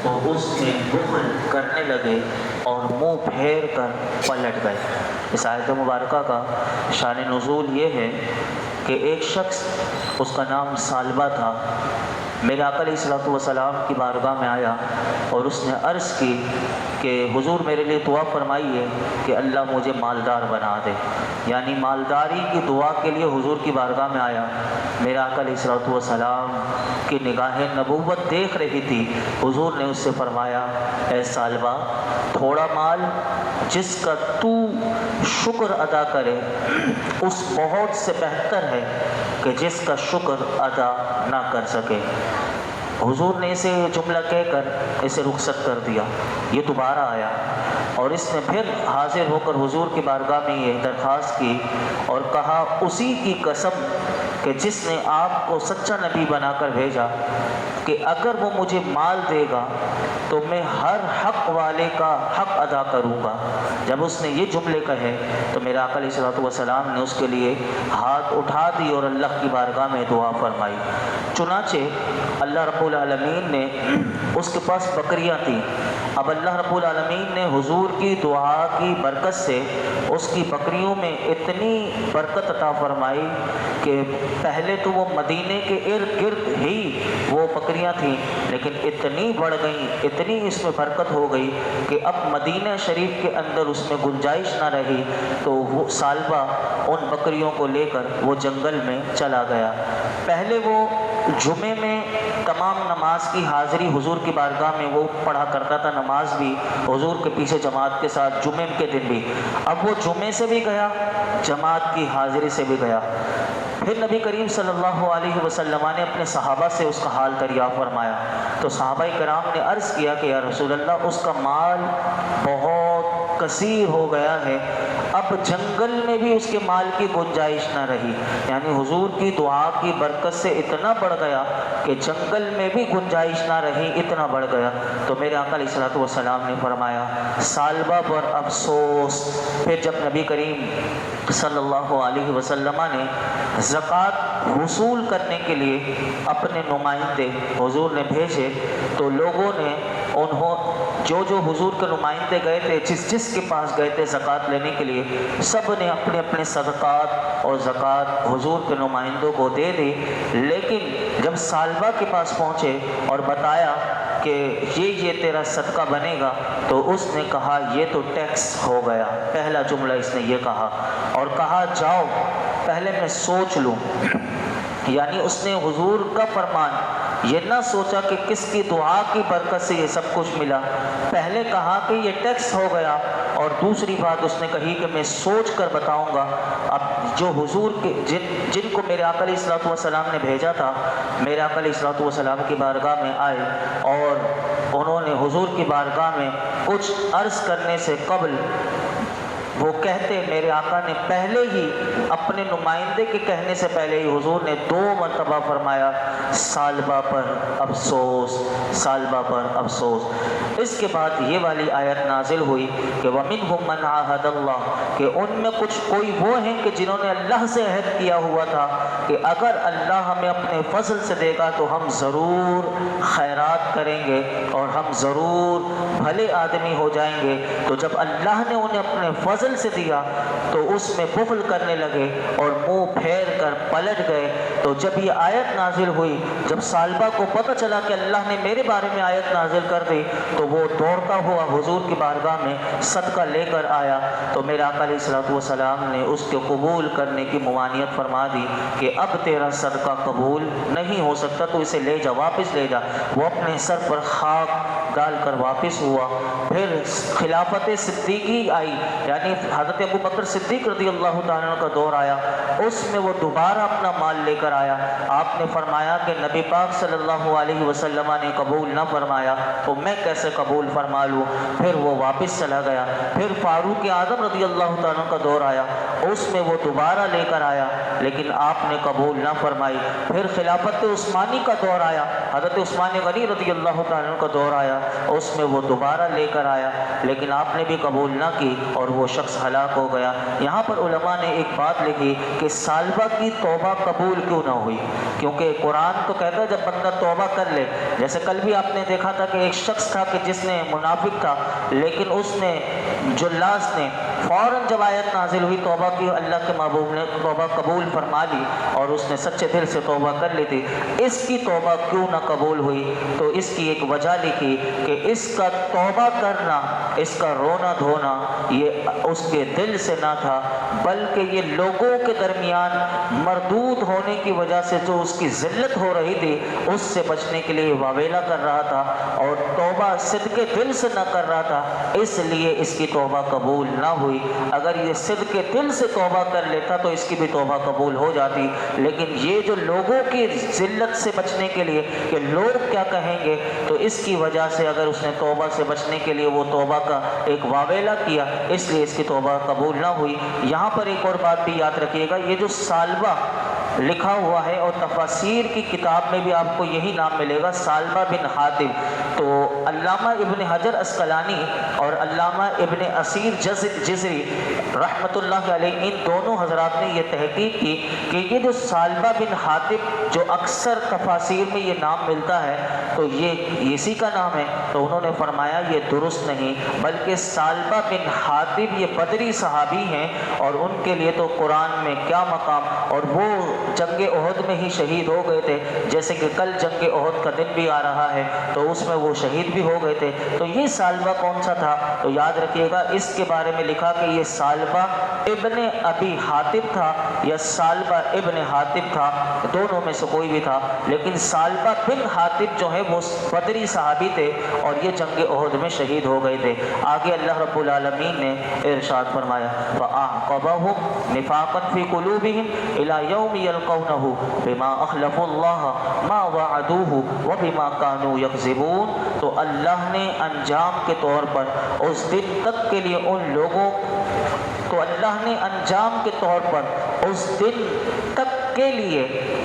تو اس میں بخل کرنے لگے اور منہ پھیر کر پلٹ گئے۔ اس آیت مبارکہ کا شان نزول یہ ہے کہ ایک شخص، اس کا نام ثعلبہ تھا، میرے آقا علیہ الصلوۃ والسلام کی بارگاہ میں آیا اور اس نے عرض کی کہ حضور میرے لیے دعا فرمائیے کہ اللہ مجھے مالدار بنا دے۔ یعنی مالداری کی دعا کے لیے حضور کی بارگاہ میں آیا۔ میرے آقا علیہ الصلوۃ والسلام کی نگاہ نبوت دیکھ رہی تھی۔ حضور نے اس سے فرمایا، اے ثعلبہ، تھوڑا مال جس کا تو شکر ادا کرے اس بہت سے بہتر ہے کہ جس کا شکر ادا نہ کر سکے۔ حضور نے اسے جملہ کہہ کر اسے رخصت کر دیا۔ یہ دوبارہ آیا اور اس نے پھر حاضر ہو کر حضور کی بارگاہ میں یہ درخواست کی اور کہا، اسی کی قسم کہ جس نے آپ کو سچا نبی بنا کر بھیجا، کہ اگر وہ مجھے مال دے گا تو میں ہر حق والے کا حق ادا کروں گا۔ جب اس نے یہ جملے کہے تو میرے آقا علیہ الصلوۃ والسلام نے اس کے لیے ہاتھ اٹھا دی اور اللہ کی بارگاہ میں دعا فرمائی۔ چنانچہ اللہ رب العالمین نے، اس کے پاس بکریاں تھیں، اب اللہ رب العالمین نے حضور کی دعا کی برکت سے اس کی بکریوں میں اتنی برکت عطا فرمائی کہ پہلے تو وہ مدینے کے ارد گرد ہی وہ بکریاں تھیں، لیکن اتنی بڑھ گئیں، اتنی اس میں برکت ہو گئی کہ اب مدینہ شریف کے اندر اس میں گنجائش نہ رہی، تو وہ ثعلبہ ان بکریوں کو لے کر وہ جنگل میں چلا گیا۔ پہلے وہ جمعے میں تمام نماز کی حاضری حضور کی بارگاہ میں وہ پڑھا کرتا تھا، نماز بھی حضور کے پیچھے جماعت کے ساتھ، جمعے کے دن بھی۔ اب وہ جمعے سے بھی گیا، جماعت کی حاضری سے بھی گیا۔ پھر نبی کریم صلی اللہ علیہ وسلم نے اپنے صحابہ سے اس کا حال دریافت فرمایا تو صحابہ کرام نے عرض کیا کہ یا رسول اللہ، اس کا مال بہت کثیر ہو گیا ہے، اب جنگل میں بھی اس کے مال کی گنجائش نہ رہی۔ یعنی حضور کی دعا کی برکت سے اتنا بڑھ گیا کہ جنگل میں بھی گنجائش نہ رہی، اتنا بڑھ گیا۔ تو میرے آقا علیہ الصلوۃ والسلام نے فرمایا، ثعلبہ پر افسوس۔ پھر جب نبی کریم صلی اللہ علیہ وسلم نے زکوٰۃ وصول کرنے کے لیے اپنے نمائندے حضور نے بھیجے تو لوگوں نے جو حضور کے نمائندے گئے تھے، جس کے پاس گئے تھے زکوٰۃ لینے کے لیے، سب نے اپنے اپنے صدقات اور زکوٰۃ حضور کے نمائندوں کو دے دی۔ لیکن جب ثعلبہ کے پاس پہنچے اور بتایا کہ یہ تیرا صدقہ بنے گا تو اس نے کہا یہ تو ٹیکس ہو گیا۔ پہلا جملہ اس نے یہ کہا اور کہا جاؤ پہلے میں سوچ لوں۔ یعنی اس نے حضور کا فرمان یہ نہ سوچا کہ کس کی دعا کی برکت سے یہ سب کچھ ملا، پہلے کہا کہ یہ ٹیکس ہو گیا، اور دوسری بات اس نے کہی کہ میں سوچ کر بتاؤں گا۔ اب جو حضور کے جن کو میرے آقا علیہ الصلوۃ والسلام نے بھیجا تھا، میرے آقا علیہ الصلوۃ والسلام کی بارگاہ میں آئے اور انہوں نے حضور کی بارگاہ میں کچھ عرض کرنے سے قبل وہ کہتے، میرے آقا نے پہلے ہی اپنے نمائندے کے کہنے سے پہلے ہی حضور نے 2 مرتبہ فرمایا، ثعلبہ پر افسوس، ثعلبہ پر افسوس۔ اس کے بعد یہ والی آیت نازل ہوئی کہ وَمِنْهُمْ مَنْ عَاهَدَ اللَّهُ، کہ ان میں کچھ کوئی وہ ہیں کہ جنہوں نے اللہ سے عہد کیا ہوا تھا کہ اگر اللہ ہمیں اپنے فضل سے دے گا تو ہم ضرور خیرات کریں گے اور ہم ضرور بھلے آدمی ہو جائیں گے۔ تو جب اللہ نے انہیں اپنے فضل سے دیا تو اس میں بخل کرنے لگے اور منہ پھیر کر پلٹ گئے۔ تو جب یہ آیت نازل ہوئی، جب ثعلبہ کو پتہ چلا کہ اللہ نے میرے بارے میں آیت نازل کر دی، تو وہ دوڑتا ہوا حضور کی بارگاہ میں صدقہ لے کر آیا۔ تو میرے آقا علیہ الصلوۃ والسلام نے اس کے قبول کرنے کی ممانعت فرما دی کہ اب تیرا صدقہ قبول نہیں ہو سکتا، تو اسے لے جا، واپس لے جا۔ وہ اپنے سر پر خاک ڈال کر واپس ہوا۔ پھر خلافت صدیقی آئی، یعنی حضرت ابو بکر صدیق رضی اللہ تعالیٰ عنہ کا دور آیا، اس میں وہ دوبارہ اپنا مال لے کر آیا۔ آپ نے فرمایا کہ نبی پاک صلی اللہ علیہ وسلم نے قبول نہ فرمایا تو میں کیسے قبول فرما لوں؟ پھر وہ واپس چلا گیا۔ پھر فاروق اعظم رضی اللہ تعالیٰ عنہ کا دور آیا، اس میں وہ دوبارہ لے کر آیا لیکن آپ نے قبول نہ فرمائی۔ پھر خلافت عثمانی کا دور آیا، حضرت عثمان غنی رضی اللہ تعالیٰ عنہ کا دور آیا، اس میں وہ دوبارہ لے کر آیا لیکن آپ نے بھی قبول نہ کی اور وہ شخص ہلاک ہو گیا۔ یہاں پر علماء نے ایک بات لکھی کہ سالبہ کی توبہ قبول کیوں نہ ہوئی، کیونکہ قرآن تو کہتا ہے جب بندہ توبہ کر لے، جیسے کل بھی آپ نے دیکھا تھا کہ ایک شخص تھا کہ جس نے منافق تھا لیکن اس نے جلاس نے فوراً جب آیت نازل ہوئی توبہ کی، اللہ کے محبوب نے توبہ قبول فرما لی اور اس نے سچے دل سے توبہ کر لی تھی، اس کی توبہ کیوں نہ قبول ہوئی؟ تو اس کی ایک وجہ لکھی کہ اس کا توبہ کرنا، اس کا رونا دھونا یہ اس کے دل سے نہ تھا، بلکہ یہ لوگوں کے درمیان مردود ہونے کی وجہ سے جو اس کی ذلت ہو رہی تھی اس سے بچنے کے لیے واویلا کر رہا تھا اور توبہ صدق دل سے نہ کر رہا تھا، اس لیے اس کی توبہ قبول نہ ہوئی۔ اگر یہ صدق دل سے توبہ کر لیتا تو اس کی بھی توبہ قبول ہو جاتی، لیکن یہ جو لوگوں کی ذلت سے بچنے کے لیے کہ لوگ کیا کہیں گے، تو اس کی وجہ سے اگر اس نے توبہ سے بچنے کے لیے وہ توبہ کا ایک واویلا کیا، اس لیے اس کی توبہ قبول نہ ہوئی۔ یہاں پر ایک اور بات بھی یاد رکھیے گا، یہ جو سالبہ لکھا ہوا ہے اور تفاسیر کی کتاب میں بھی آپ کو یہی نام ملے گا، سالبہ بن حاتب، تو علامہ ابن حجر اسقلانی اور علامہ ابن اسیر جزری رحمۃ اللہ علیہ، ان دونوں حضرات نے یہ تحقیق کی کہ یہ جو سالبہ بن حاتب جو اکثر تفاسیر میں یہ نام ملتا ہے تو یہ اسی کا نام ہے، تو انہوں نے فرمایا یہ درست نہیں، بلکہ سالبہ بن حاتب یہ بدری صحابی ہیں اور ان کے لیے تو قرآن میں کیا مقام، اور وہ جنگ احد میں ہی شہید ہو گئے تھے، جیسے کہ کل جنگ احد کا دن بھی آ رہا ہے تو اس میں وہ شہید بھی ہو گئے تھے۔ تو یہ سالبہ کون سا تھا؟ تو یاد رکھیے گا اس کے بارے میں لکھا کہ یہ سالبہ ابن ابی حاتب تھا یا سالبہ ابن حاتب تھا، دونوں میں سے کوئی بھی تھا، لیکن سالبہ بن حاتب جو ہے وہ بدری صحابی تھے اور یہ جنگ احد میں شہید ہو گئے تھے۔ آگے اللہ رب العالمین نے ارشاد فرمایا فَأَعْقَبَهُمْ نِفَاقًا فِي قُلُوبِهِمْ إِلَى يَوْمِ يَلْقَوْنَهُ بِمَا أَخْلَفُوا اللَّهَ مَا وَعَدُوهُ وَبِمَا كَانُوا يَكْذِبُونَ۔ تو اللہ نے انجام کے طور پر اس دن تک کے لیے ان لوگوں اس دن تک کے لیے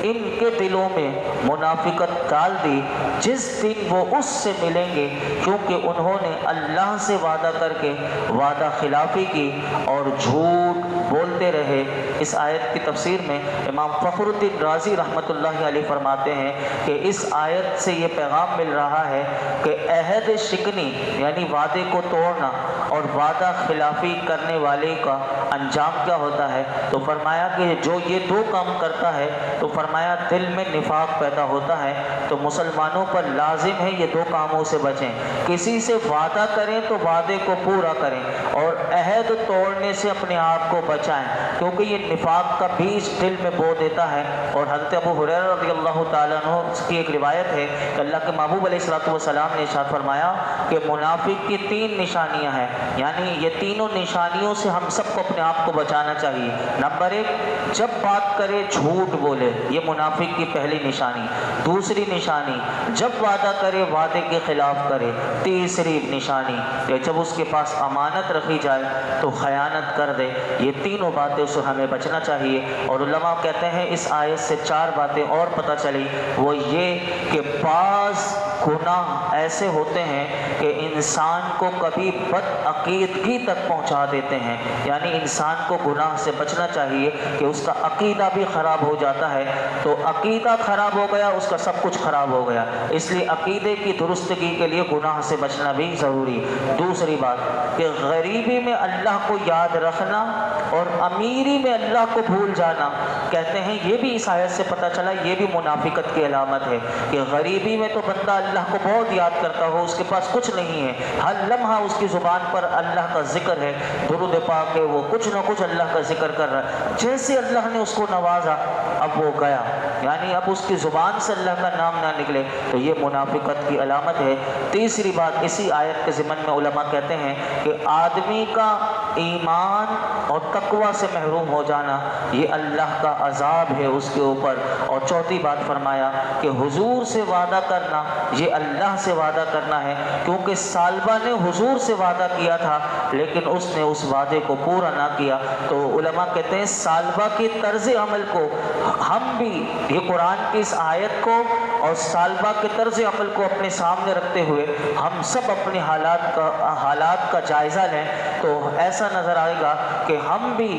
ان کے دلوں میں منافقت ڈال دی جس دن وہ اس سے ملیں گے، کیونکہ انہوں نے اللہ سے وعدہ کر کے وعدہ خلافی کی اور جھوٹ بولتے رہے۔ اس آیت کی تفسیر میں امام فخر الدین رازی رحمۃ اللہ علیہ فرماتے ہیں کہ اس آیت سے یہ پیغام مل رہا ہے کہ عہد شکنی یعنی وعدے کو توڑنا اور وعدہ خلافی کرنے والے کا انجام کیا ہوتا ہے؟ تو فرمایا کہ جو یہ دو کام کرتا ہے تو فرمایا دل میں نفاق پیدا ہوتا ہے، تو مسلمانوں پر لازم ہے یہ دو کاموں سے بچیں، کسی سے وعدہ کریں تو وعدے کو پورا کریں اور عہد توڑنے سے اپنے آپ کو بچائیں، کیونکہ یہ نفاق کا بیج دل میں بو دیتا ہے۔ اور حضرت ابو ہریرہ رضی اللہ تعالیٰ عنہ کی ایک روایت ہے کہ اللہ کے محبوب علیہ الصلوۃ والسلام نے ارشاد فرمایا کہ منافق کی 3 نشانیاں ہیں، یعنی یہ تینوں نشانیوں سے ہم سب کو اپنے آپ کو بچانا چاہیے۔ نمبر 1، جب بات کرے جھوٹ بولے، یہ منافق کی پہلی نشانی۔ دوسری نشانی، جب وعدہ کرے وعدے کے خلاف کرے۔ تیسری نشانی کہ جب اس کے پاس امانت رکھی جائے تو خیانت کر دے۔ یہ تینوں باتیں سے ہمیں بچنا چاہیے۔ اور علماء کہتے ہیں اس آیت سے 4 باتیں اور پتہ چلی، وہ یہ کہ بعض گناہ ایسے ہوتے ہیں کہ انسان کو کبھی بدعقیدگی تک پہنچا دیتے ہیں، یعنی انسان کو گناہ سے بچنا چاہیے کہ اس کا عقیدہ بھی خراب ہو جاتا ہے، تو عقیدہ خراب ہو گیا اس کا سب کچھ خراب ہو گیا، اس لیے عقیدے کی درستگی کے لیے گناہ سے بچنا بھی ضروری۔ دوسری بات کہ غریبی میں اللہ کو یاد رکھنا اور امیری میں اللہ کو بھول جانا، کہتے ہیں یہ بھی اس آیت سے پتہ چلا یہ بھی منافقت کی علامت ہے کہ غریبی میں تو بندہ اللہ کو بہت یاد کرتا ہو، اس کے پاس کچھ نہیں ہے، ہر لمحہ اس کی زبان پر اللہ کا ذکر ہے، درود پاک ہے، وہ کچھ نہ کچھ اللہ کا ذکر کر رہا ہے، جیسے اللہ نے اس کو نوازا اب وہ گیا، یعنی اب اس کی زبان سے اللہ کا نام نہ نکلے، تو یہ منافقت کی علامت ہے۔ تیسری بات اسی آیت کے ضمن میں علماء کہتے ہیں کہ آدمی کا ایمان اور تقوی سے محروم ہو جانا یہ اللہ کا عذاب ہے اس کے اوپر۔ اور چوتھی بات فرمایا کہ حضور سے وعدہ کرنا یہ اللہ سے وعدہ کرنا ہے، کیونکہ ثعلبہ نے حضور سے وعدہ کیا تھا لیکن اس نے اس وعدے کو پورا نہ کیا۔ تو علماء کہتے ہیں ثعلبہ کے طرز عمل کو ہم بھی یہ قرآن کی اس آیت کو اور ثعلبہ کے طرز عمل کو اپنے سامنے رکھتے ہوئے ہم سب اپنے حالات کا جائزہ لیں تو ایسا نظر آئے گا کہ ہم بھی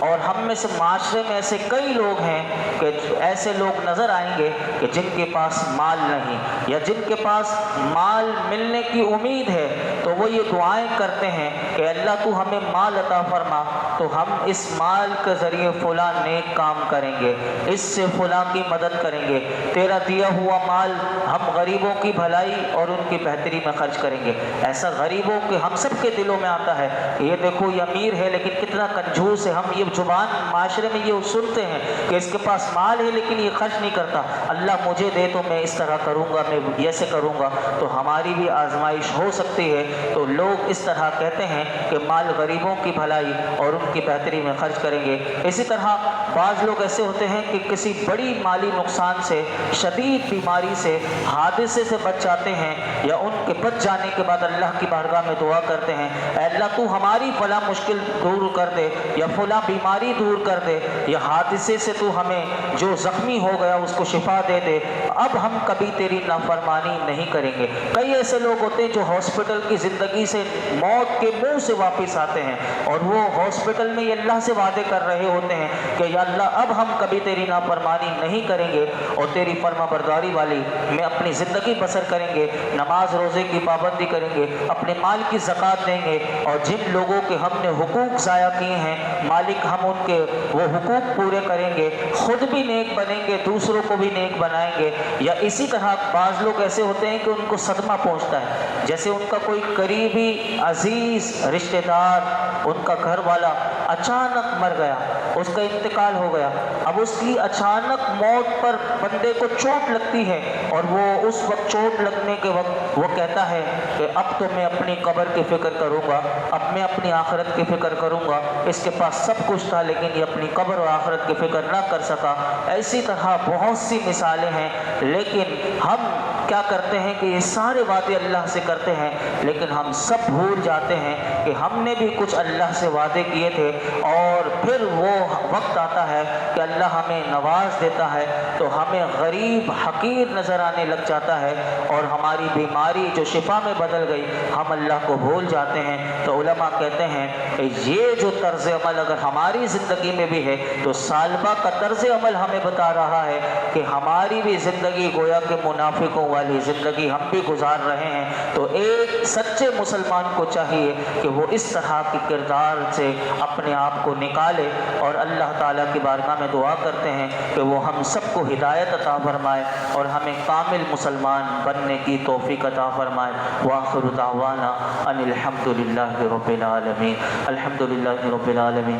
اور ہم میں سے معاشرے میں ایسے کئی لوگ ہیں کہ ایسے لوگ نظر آئیں گے کہ جن کے پاس مال نہیں یا جن کے پاس مال ملنے کی امید ہے تو وہ یہ دعائیں کرتے ہیں کہ اللہ تو ہمیں مال عطا فرما تو ہم اس مال کے ذریعے فلاں نیک کام کریں گے، اس سے فلاں کی مدد کریں گے، تیرا دیا ہوا مال ہم غریبوں کی بھلائی اور ان کی بہتری میں خرچ کریں گے۔ ایسا غریبوں کے ہم سب کے دلوں میں آتا ہے کہ یہ دیکھو یہ امیر ہے لیکن کتنا کنجوس ہے، ہم یہ زبان معاشرے میں یہ سنتے ہیں کہ اس کے پاس مال ہے لیکن یہ خرچ نہیں کرتا، اللہ مجھے دے تو میں اس طرح کروں گا، میں ایسے کروں گا، تو ہماری بھی آزمائش ہو سکتی ہے۔ تو لوگ اس طرح کہتے ہیں کہ مال غریبوں کی بھلائی اور ان کی بہتری میں خرچ کریں گے۔ اسی طرح بعض لوگ ایسے ہوتے ہیں کہ کسی بڑی مالی نقصان سے، شدید بیماری سے، حادثے سے بچ جاتے ہیں یا ان کے بچ جانے کے بعد اللہ کی بارگاہ میں دعا کرتے ہیں اے اللہ تو ہماری فلاں مشکل دور کر دے یا فلاں بیماری دور کر دے یا حادثے سے تو ہمیں جو زخمی ہو گیا اس کو شفا دے دے، اب ہم کبھی تیری نافرمانی نہیں کریں گے۔ کئی ایسے لوگ ہوتے ہیں جو ہاسپٹل کی زندگی سے موت کے منہ سے واپس آتے ہیں اور وہ ہاسپٹل میں یہ اللہ سے وعدے کر رہے ہوتے ہیں کہ یا اللہ اب ہم کبھی تیری نافرمانی نہیں کریں گے اور تیری فرما برداری والی میں اپنی زندگی بسر کریں گے، نماز روزے کی پابندی کریں گے، اپنے مال کی زکوٰۃ دیں گے، اور جن لوگوں کے ہم نے حقوق ضائع کیے ہیں مالک ہم ان کے وہ حقوق پورے کریں گے، خود بھی نیک بنیں گے، دوسروں کو بھی نیک بنائیں گے۔ یا اسی طرح بعض لوگ ایسے ہوتے ہیں کہ ان کو صدمہ پہنچتا ہے، جیسے ان کا کوئی قریبی عزیز رشتہ دار، ان کا گھر والا اچانک مر گیا، اس کا انتقال ہو گیا، اب اس کی اچانک موت پر بندے کو چوٹ لگتی ہے اور وہ اس وقت چوٹ لگنے کے وقت وہ کہتا ہے کہ اب تو میں اپنی قبر کی فکر کروں گا، اب میں اپنی آخرت کی فکر کروں گا، اس کے پاس سب کچھ تھا لیکن یہ اپنی قبر اور آخرت کی فکر نہ کر سکا۔ ایسی طرح بہت سی مثالیں ہیں، لیکن ہم کیا کرتے ہیں کہ یہ سارے وعدے اللہ سے کرتے ہیں لیکن ہم سب بھول جاتے ہیں کہ ہم نے بھی کچھ اللہ سے وعدے کیے تھے، اور پھر وہ وقت آتا ہے کہ اللہ ہمیں نواز دیتا ہے تو ہمیں غریب حقیر نظر آنے لگ جاتا ہے اور ہماری بیماری جو شفا میں بدل گئی ہم اللہ کو بھول جاتے ہیں۔ تو علماء کہتے ہیں کہ یہ جو طرز عمل اگر ہماری زندگی میں بھی ہے تو ثعلبہ کا طرز عمل ہمیں بتا رہا ہے کہ ہماری بھی زندگی گویا کہ منافقوں والی زندگی ہم بھی گزار رہے ہیں۔ تو ایک سچے مسلمان کو چاہیے کہ وہ اس طرح کی کردار سے اپنے آپ کو نکالے، اور اللہ تعالیٰ کی بارگاہ میں دعا کرتے ہیں کہ وہ ہم سب کو ہدایت عطا فرمائے اور ہمیں کامل مسلمان بننے کی توفیق عطا فرمائے۔ وآخر دعوانا ان الحمد للہ رب العالمین، الحمد للہ رب العالمین،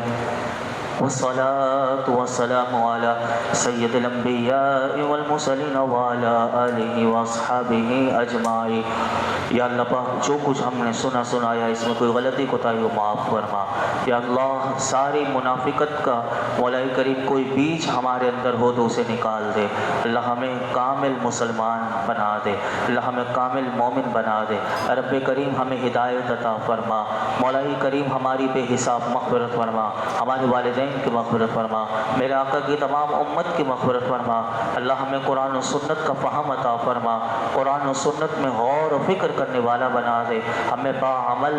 والصلاة والسلام على سید الانبیاء والمرسلین وعلى آلہ واصحابہ اجمعین۔ یا اللہ پاک جو کچھ ہم نے سنایا اس میں کوئی غلطی کوتاہی ہو معاف فرما۔ یا اللہ ساری منافقت کا مولا کریم کوئی بیج ہمارے اندر ہو تو اسے نکال دے، اللہ ہمیں کامل مسلمان بنا دے، اللہ ہمیں کامل مومن بنا دے۔ رب کریم ہمیں ہدایت عطا فرما، مولا کریم ہماری بے حساب مغفرت فرما، ہمارے والدین کی مغفرت فرما، میرے آقا کی تمام امت کی مغفرت فرما۔ اللہ ہمیں قرآن و سنت کا فہم عطا فرما، قرآن و سنت میں غور و فکر کرنے والا بنا دے، ہمیں باعمل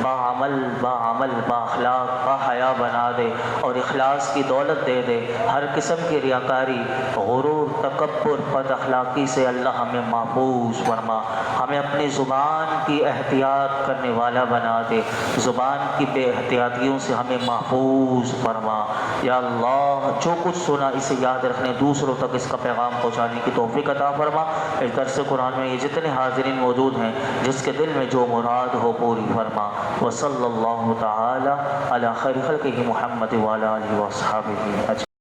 با اخلاق با حیا بنا دے اور اخلاص کی دولت دے دے۔ ہر قسم کی ریاکاری، غرور، تکبر، بد اخلاقی سے اللہ ہمیں محفوظ فرما، ہمیں اپنی زبان کی احتیاط کرنے والا بنا دے، زبان کی بے احتیاطیوں سے ہمیں محفوظ فرما۔ یا اللہ جو کچھ سنا اسے یاد رکھنے، دوسروں تک اس کا پیغام پہنچانے کی توفیق عطا فرما۔ اس درس قرآن میں یہ جتنے حاضرین موجود ہیں جس کے دل میں جو مراد ہو پوری فرما۔ وصلی اللہ تعالی علی خیر خلقہ محمد وعلی آلہ وصحبہ اجمعین۔